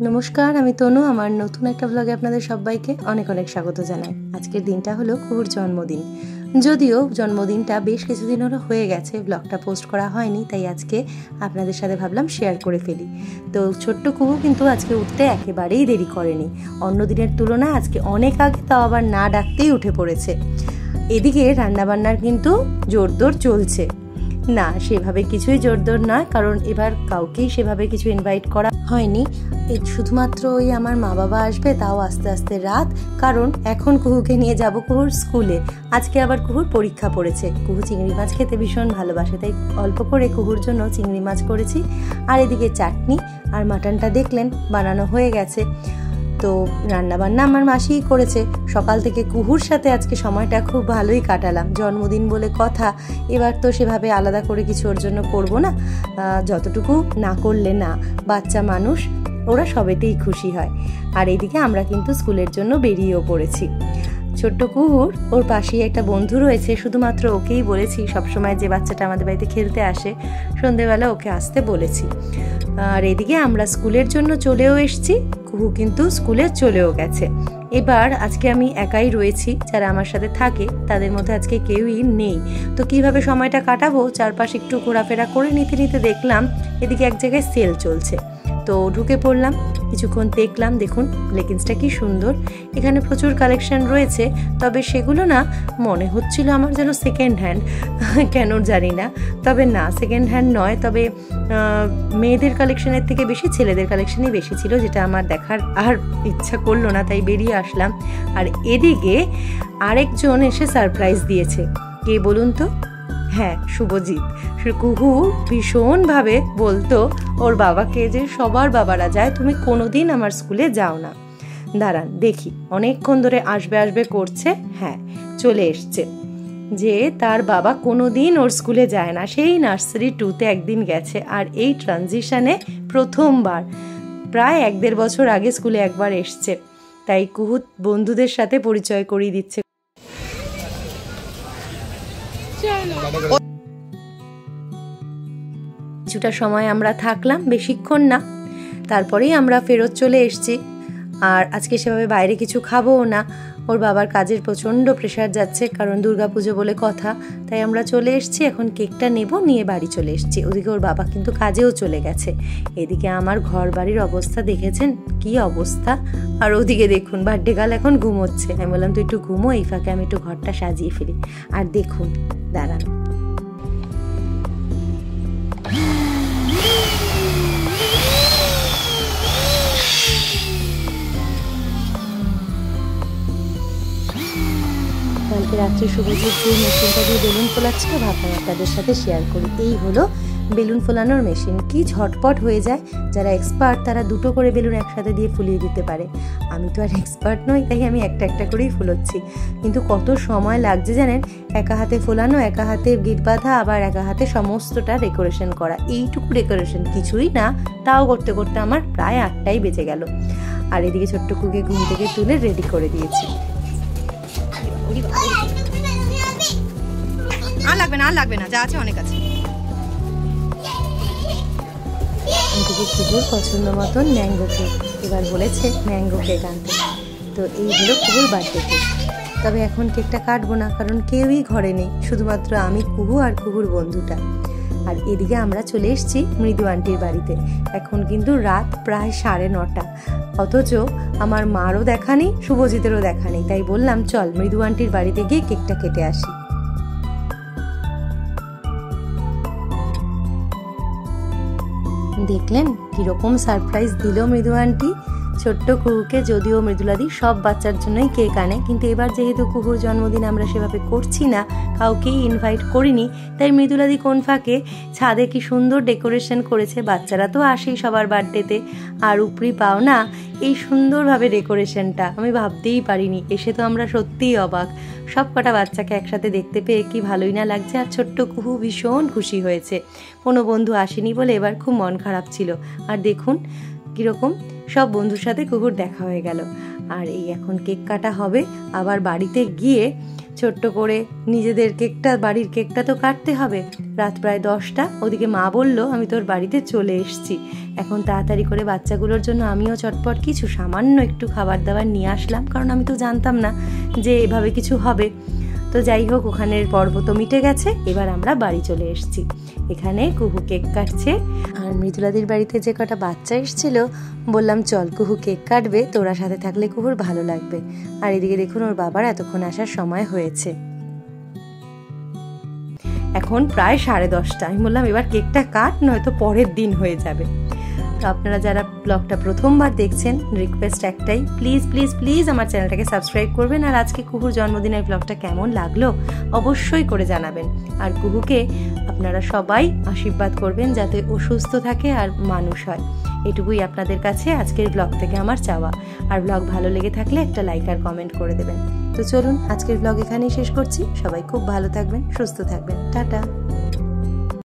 নমস্কার, আমি তনু। আমার নতুন একটা ব্লগে আপনাদের সবাইকে অনেক অনেক স্বাগত জানাই। আজকের দিনটা হলো কুহুর জন্মদিন। যদিও জন্মদিনটা বেশ কিছুদিন হলো হয়ে গেছে, ব্লগটা পোস্ট করা হয়নি, তাই আজকে আপনাদের সাথে ভাবলাম শেয়ার করে ফেলি। তো ছোট্ট কুহু কিন্তু আজকে উঠতে একেবারেই দেরি করেনি। অন্য দিনের তুলনায় আজকে অনেক আগে, তাও আবার না ডাকতেই উঠে পড়েছে। এদিকে রান্নাবান্নার কিন্তু জোরদোর চলছে। না, সেভাবে কিছুই জোরদোর নয়, কারণ এবার কাউকেই সেভাবে কিছু ইনভাইট করা হয়নি। শুধুমাত্র ওই আমার মা বাবা আসবে, তাও আস্তে আস্তে রাত, কারণ এখন কুহুকে নিয়ে যাব কুহুর স্কুলে। আজকে আবার কুহুর পরীক্ষা পড়েছে। কুহু চিংড়ি মাছ খেতে ভীষণ ভালোবাসে, তাই অল্প করে কুহুর জন্য চিংড়ি মাছ করেছি। আর এদিকে চাটনি আর মাটনটা দেখলেন বানানো হয়ে গেছে। তো রান্নাবান্না আমার মাসিই করেছে। সকাল থেকে কুহুর সাথে আজকে সময়টা খুব ভালোই কাটালাম। জন্মদিন বলে কথা, এবার তো সেভাবে আলাদা করে কিছু ওর জন্য করবো না, যতটুকু না করলে না, বাচ্চা মানুষ, ওরা সবেতেই খুশি হয়। আর এদিকে আমরা কিন্তু স্কুলের জন্য বেরিয়েও পড়েছি। ছোট্ট কুহুর ওর পাশেই একটা বন্ধু রয়েছে, শুধুমাত্র ওকেই বলেছি, সবসময় যে বাচ্চাটা আমাদের বাড়িতে খেলতে আসে, সন্ধেবেলা ওকে আসতে বলেছি। আর এদিকে আমরা স্কুলের জন্য চলেও এসেছি, কুহু কিন্তু স্কুলে চলেও গেছে। এবার আজকে আমি একাই রয়েছি, যারা আমার সাথে থাকে তাদের মধ্যে আজকে কেউই নেই। তো কিভাবে সময়টা কাটাবো, চারপাশে একটু ঘোরাফেরা করে নিতে নিতে দেখলাম এদিকে এক জায়গায় সেল চলছে। তো ঢুকে পড়লাম, কিছুক্ষণ দেখলাম। দেখুন লেগিংসটা কি সুন্দর, এখানে প্রচুর কালেকশন রয়েছে। তবে সেগুলো না, মনে হচ্ছিল আমার যেন সেকেন্ড হ্যান্ড, কেন জানি না। তবে না, সেকেন্ড হ্যান্ড নয়, তবে মেয়েদের কালেকশনের থেকে বেশি ছেলেদের কালেকশনই বেশি ছিল, যেটা আমার দেখার আর ইচ্ছা করলো না, তাই বেরিয়ে আসলাম। আর এদিকে আরেকজন এসে সারপ্রাইজ দিয়েছে। কে বলুন তো? হ্যাঁ, শুভজিৎ। কুহু ভীষণভাবে বলতো ওর বাবাকে যে সবার বাবারা যায়, তুমি কোনোদিন আমার স্কুলে যাও না। দাঁড়ান দেখি, অনেকক্ষণ ধরে আসবে আসবে করছে। হ্যাঁ, চলে এসছে যে তার বাবা কোনোদিন ওর স্কুলে যায় না। সেই নার্সারি 2তে একদিন গেছে, আর এই ট্রানজিশনে প্রথমবার, প্রায় 1-1.5 বছর আগে স্কুলে একবার এসছে। তাই কুহু বন্ধুদের সাথে পরিচয় করিয়ে দিচ্ছে। কিছুটা সময় আমরা থাকলাম, বেশিক্ষণ না, তারপরেই আমরা ফেরত চলে এসেছি। আর আজকে সেভাবে বাইরে কিছু খাবোও না, ওর বাবার কাজের প্রচণ্ড প্রেশার যাচ্ছে, কারণ দুর্গাপুজো বলে কথা, তাই আমরা চলে এসেছি। এখন কেকটা নেব, নিয়ে বাড়ি চলে এসেছি। ওদিকে ওর বাবা কিন্তু কাজেও চলে গেছে। এদিকে আমার ঘর বাড়ির অবস্থা দেখেছেন কি অবস্থা। আর ওদিকে দেখুন বার্থডে গার্ল এখন ঘুমোচ্ছে। আমি বললাম তুই একটু ঘুমো, এই ফাঁকে আমি একটু ঘরটা সাজিয়ে ফেলি। আর দেখুন, দাঁড়ান, কালকে রাত্রে শুভজিৎ যে মেশিনটা দিয়ে বেলুন ফোলাচ্ছিল, ভাবলাম আপনাদের সাথে শেয়ার করি। এই হলো বেলুন ফোলানোর মেশিন, কি ঝটপট হয়ে যায়। যারা এক্সপার্ট তারা 2টো করে বেলুন একসাথে দিয়ে ফুলিয়ে দিতে পারে। আমি তো আর এক্সপার্ট নই, তাই আমি একটা একটা করেই ফুলোচ্ছি। কিন্তু কত সময় লাগছে জানেন, একা হাতে ফোলানো, একা হাতে গিট বাঁধা, আবার একা হাতে সমস্তটা ডেকোরেশন করা। এইটুকু ডেকোরেশন কিছুই না, তাও করতে করতে আমার প্রায় 8টাই বেজে গেল। আর এদিকে ছোট্ট কুকে ঘুম থেকে তুলে রেডি করে দিয়েছি। আর লাগবে না, যা আছে অনেক আছে। এদিকে কুহুর পছন্দ মতন ম্যাঙ্গো কেক, এবার বলেছে ম্যাঙ্গো কেক আনতে। তো এই হলো কুহুর বার্থডে কেক। তবে এখন কেকটা কাটবো না, কারণ কেউই ঘরে নেই, শুধুমাত্র আমি, কুহু আর কুহুর বন্ধুটা। আর এদিকে আমরা চলে এসেছি মৃদু আন্টির বাড়িতে। এখন কিন্তু রাত প্রায় 9:30, অথচ আমার মারও দেখা নেই, শুভজিতেরও দেখা নেই। তাই বললাম চল মৃদু আন্টির বাড়িতে গিয়ে কেকটা কেটে আসি। দেখলেন কিরকম সারপ্রাইজ দিল মৃদু আন্টি ছোট্ট কুহুকে। যদিও মৃদুলাদি সব বাচ্চার জন্যই কেক আনে, কিন্তু এবার যেহেতু কুহুর জন্মদিন আমরা সেভাবে করছি না, কাউকেই ইনভাইট করিনি, তাই মৃদুলাদি কোন ফাঁকে ছাদে কি সুন্দর ডেকোরেশন করেছে। বাচ্চারা তো আসেই সবার বার্থডেতে, আর উপরি পাও না এই সুন্দরভাবে ডেকোরেশনটা আমি ভাবতেই পারিনি। এসে তো আমরা সত্যিই অবাক, সব কটা বাচ্চাকে একসাথে দেখতে পেয়ে কি ভালোই না লাগছে। আর ছোট্ট কুহু ভীষণ খুশি হয়েছে। কোনো বন্ধু আসেনি বলে এবার খুব মন খারাপ ছিল। আর দেখুন কীরকম সব বন্ধুর সাথে কুহুর দেখা হয়ে গেল। আর এই এখন কেক কাটা হবে, আবার বাড়িতে গিয়ে ছোট্ট করে নিজেদের কেকটা, বাড়ির কেকটা তো কাটতে হবে। রাত প্রায় 10টা, ওদিকে মা বলল আমি তোর বাড়িতে চলে এসেছি, এখন তাড়াতাড়ি করে বাচ্চাগুলোর জন্য আমিও চটপট কিছু সামান্য একটু খাবার দাবার নিয়ে আসলাম, কারণ আমি তো জানতাম না যে এভাবে কিছু হবে। তো যাই হোক, ওখানের পর্ব তো মিটে গেছে, এবার আমরা বাড়ি চলে এসেছি। এখানে কুহু কেক কাটছে, আর মৃদুলাদির বাড়িতে যে কটা বাচ্চা এসেছিল বললাম চল কুহু কেক কাটবে, তোরা সাথে থাকলে কুহুর ভালো লাগবে। আর এদিকে দেখুন ওর বাবার এতক্ষণ আসার সময় হয়েছে, এখন প্রায় 10:30। আমি বললাম এবার কেকটা কাট, নয়তো পরের দিন হয়ে যাবে। তো আপনারা যারা ব্লগটা প্রথমবার দেখছেন, রিকোয়েস্ট একটাই, প্লিজ প্লিজ প্লিজ আমার চ্যানেলটাকে সাবস্ক্রাইব করবেন। আর আজকে কুহুর জন্মদিনের ব্লগটা কেমন লাগলো অবশ্যই করে জানাবেন। আর কুহুকে আপনারা সবাই আশীর্বাদ করবেন যাতে ও সুস্থ থাকে আর মানুষ হয়, এটুকুই আপনাদের কাছে আজকের ব্লগ থেকে আমার চাওয়া। আর ব্লগ ভালো লেগে থাকলে একটা লাইক আর কমেন্ট করে দেবেন। তো চলুন আজকের ব্লগ এখানেই শেষ করছি। সবাই খুব ভালো থাকবেন, সুস্থ থাকবেন, টাটা।